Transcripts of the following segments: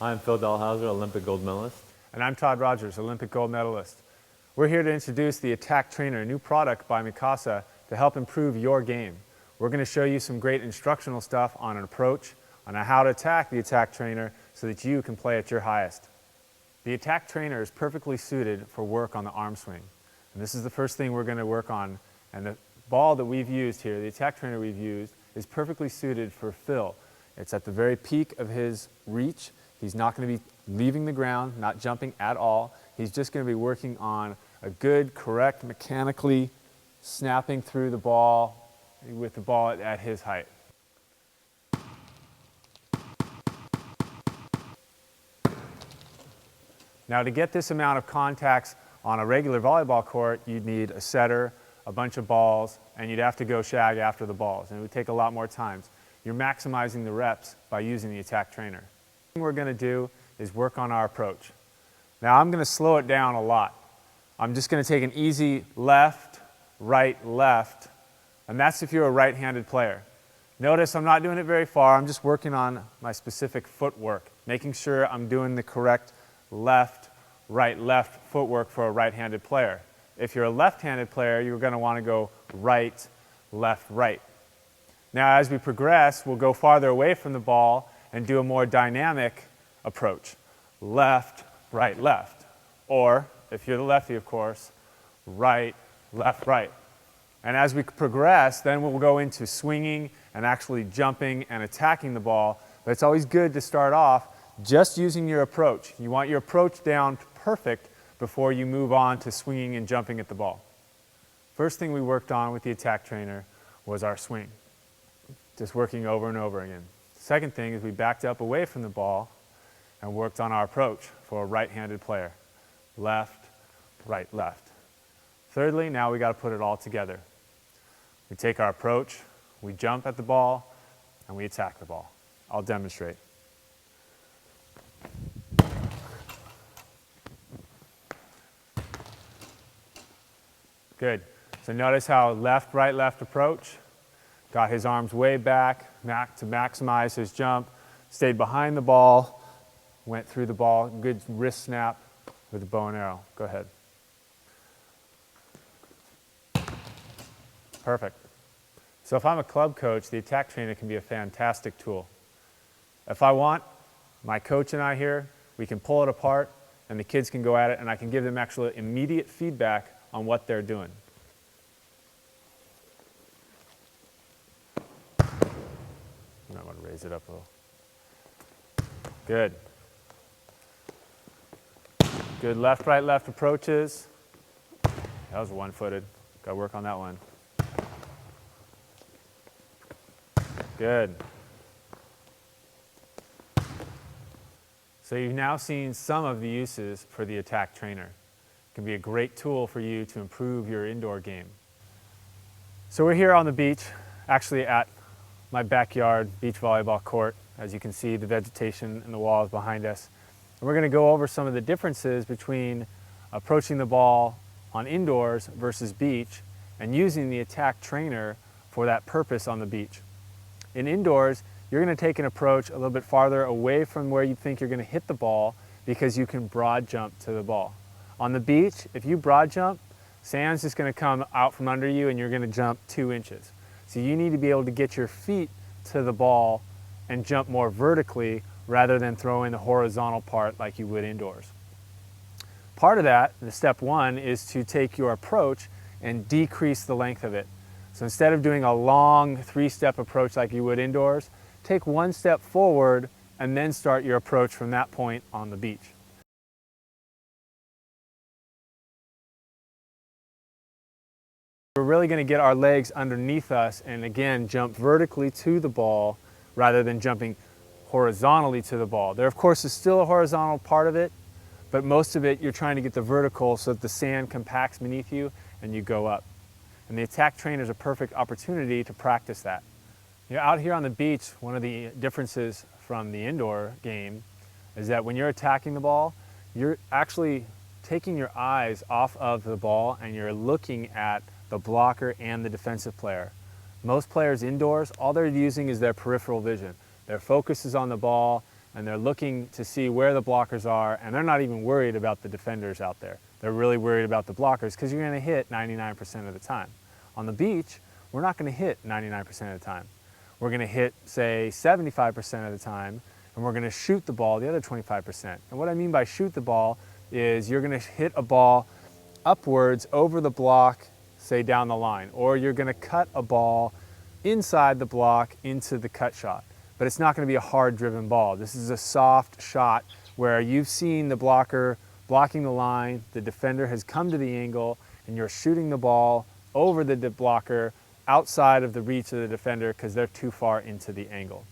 I'm Phil Dalhausser, Olympic gold medalist. And I'm Todd Rogers, Olympic gold medalist. We're here to introduce the Attack Trainer, a new product by Mikasa to help improve your game. We're going to show you some great instructional stuff on an approach, on how to attack the Attack Trainer so that you can play at your highest. The Attack Trainer is perfectly suited for work on the arm swing. And this is the first thing we're going to work on. And the ball that we've used here, the Attack Trainer we've used, is perfectly suited for Phil. It's at the very peak of his reach. He's not going to be leaving the ground, not jumping at all. He's just going to be working on a good, correct, mechanically snapping through the ball with the ball at his height. Now, to get this amount of contacts on a regular volleyball court, you'd need a setter, a bunch of balls, and you'd have to go shag after the balls, and it would take a lot more times. You're maximizing the reps by using the Attack Trainer. What we're going to do is work on our approach. Now, I'm going to slow it down a lot. I'm just going to take an easy left, right, left, and that's if you're a right-handed player. Notice I'm not doing it very far. I'm just working on my specific footwork, making sure I'm doing the correct left, right, left footwork for a right-handed player. If you're a left-handed player, you're going to want to go right, left, right. Now, as we progress, we'll go farther away from the ball and do a more dynamic approach. Left, right, left. Or, if you're the lefty, of course, right, left, right. And as we progress, then we'll go into swinging and actually jumping and attacking the ball. But it's always good to start off just using your approach. You want your approach down perfect before you move on to swinging and jumping at the ball. First thing we worked on with the Attack Trainer was our swing. Just working over and over again. Second thing is we backed up away from the ball and worked on our approach for a right-handed player. Left, right, left. Thirdly, now we got to put it all together. We take our approach, we jump at the ball, and we attack the ball. I'll demonstrate. Good. So notice how left, right, left approach. Got his arms way back to maximize his jump. Stayed behind the ball. Went through the ball. Good wrist snap with the bow and arrow. Go ahead. Perfect. So if I'm a club coach, the Attack Trainer can be a fantastic tool. If I want, my coach and I here, we can pull it apart and the kids can go at it and I can give them actual immediate feedback on what they're doing. I want to raise it up a little. Good. Good left, right, left approaches. That was one-footed. Got to work on that one. Good. So you've now seen some of the uses for the Attack Trainer. It can be a great tool for you to improve your indoor game. So we're here on the beach, actually at my backyard beach volleyball court. As you can see, the vegetation and the walls behind us. And we're going to go over some of the differences between approaching the ball on indoors versus beach and using the Attack Trainer for that purpose on the beach. In indoors, you're going to take an approach a little bit farther away from where you think you're going to hit the ball because you can broad jump to the ball. On the beach, if you broad jump, sand's just going to come out from under you and you're going to jump 2 inches. So you need to be able to get your feet to the ball and jump more vertically rather than throw in the horizontal part like you would indoors. Part of that, the step one, is to take your approach and decrease the length of it. So instead of doing a long 3-step approach like you would indoors, take 1 step forward and then start your approach from that point on the beach. We're really going to get our legs underneath us and again jump vertically to the ball rather than jumping horizontally to the ball. There of course is still a horizontal part of it, but most of it you're trying to get the vertical so that the sand compacts beneath you and you go up. And the Attack Trainer is a perfect opportunity to practice that. You know, out here on the beach, one of the differences from the indoor game is that when you're attacking the ball, you're actually taking your eyes off of the ball and you're looking at the blocker and the defensive player. Most players indoors, all they're using is their peripheral vision. Their focus is on the ball, and they're looking to see where the blockers are, and they're not even worried about the defenders out there. They're really worried about the blockers because you're going to hit 99% of the time. On the beach, we're not going to hit 99% of the time. We're going to hit, say, 75% of the time, and we're going to shoot the ball the other 25%. And what I mean by shoot the ball is you're going to hit a ball upwards over the block, say down the line, or you're going to cut a ball inside the block into the cut shot. But it's not going to be a hard driven ball. This is a soft shot where you've seen the blocker blocking the line, the defender has come to the angle, and you're shooting the ball over the blocker outside of the reach of the defender because they're too far into the angle.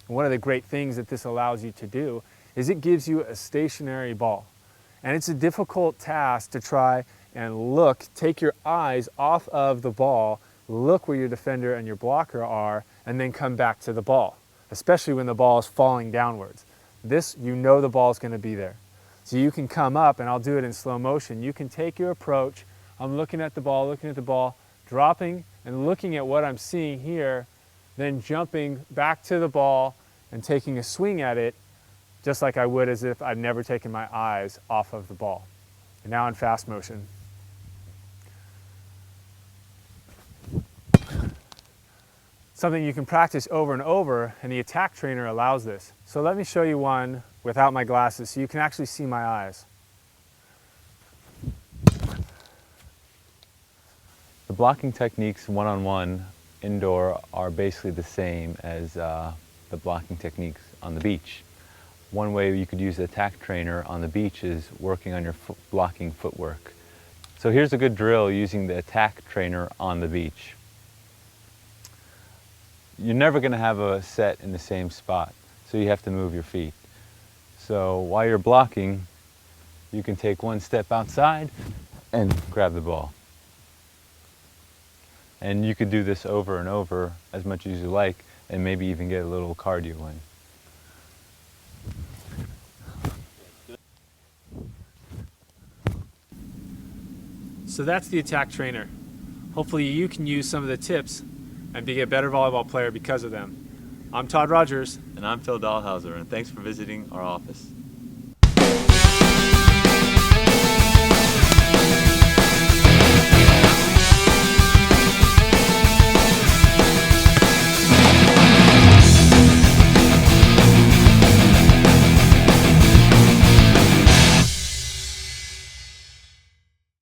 And one of the great things that this allows you to do is it gives you a stationary ball. And it's a difficult task to try and look, take your eyes off of the ball, look where your defender and your blocker are, and then come back to the ball, especially when the ball is falling downwards. This, you know the ball is going to be there. So you can come up, and I'll do it in slow motion. You can take your approach. I'm looking at the ball, dropping and looking at what I'm seeing here, then jumping back to the ball and taking a swing at it, just like I would as if I'd never taken my eyes off of the ball. And now in fast motion. Something you can practice over and over, and the Attack Trainer allows this. So let me show you one without my glasses so you can actually see my eyes. The blocking techniques one-on-one indoor are basically the same as the blocking techniques on the beach. One way you could use the Attack Trainer on the beach is working on your blocking footwork. So here's a good drill using the Attack Trainer on the beach. You're never going to have a set in the same spot, so you have to move your feet. So while you're blocking, you can take one step outside and grab the ball. And you could do this over and over as much as you like, and maybe even get a little cardio in. So that's the Attack Trainer. Hopefully you can use some of the tips and be a better volleyball player because of them. I'm Todd Rogers. And I'm Phil Dalhausser, and thanks for visiting our office.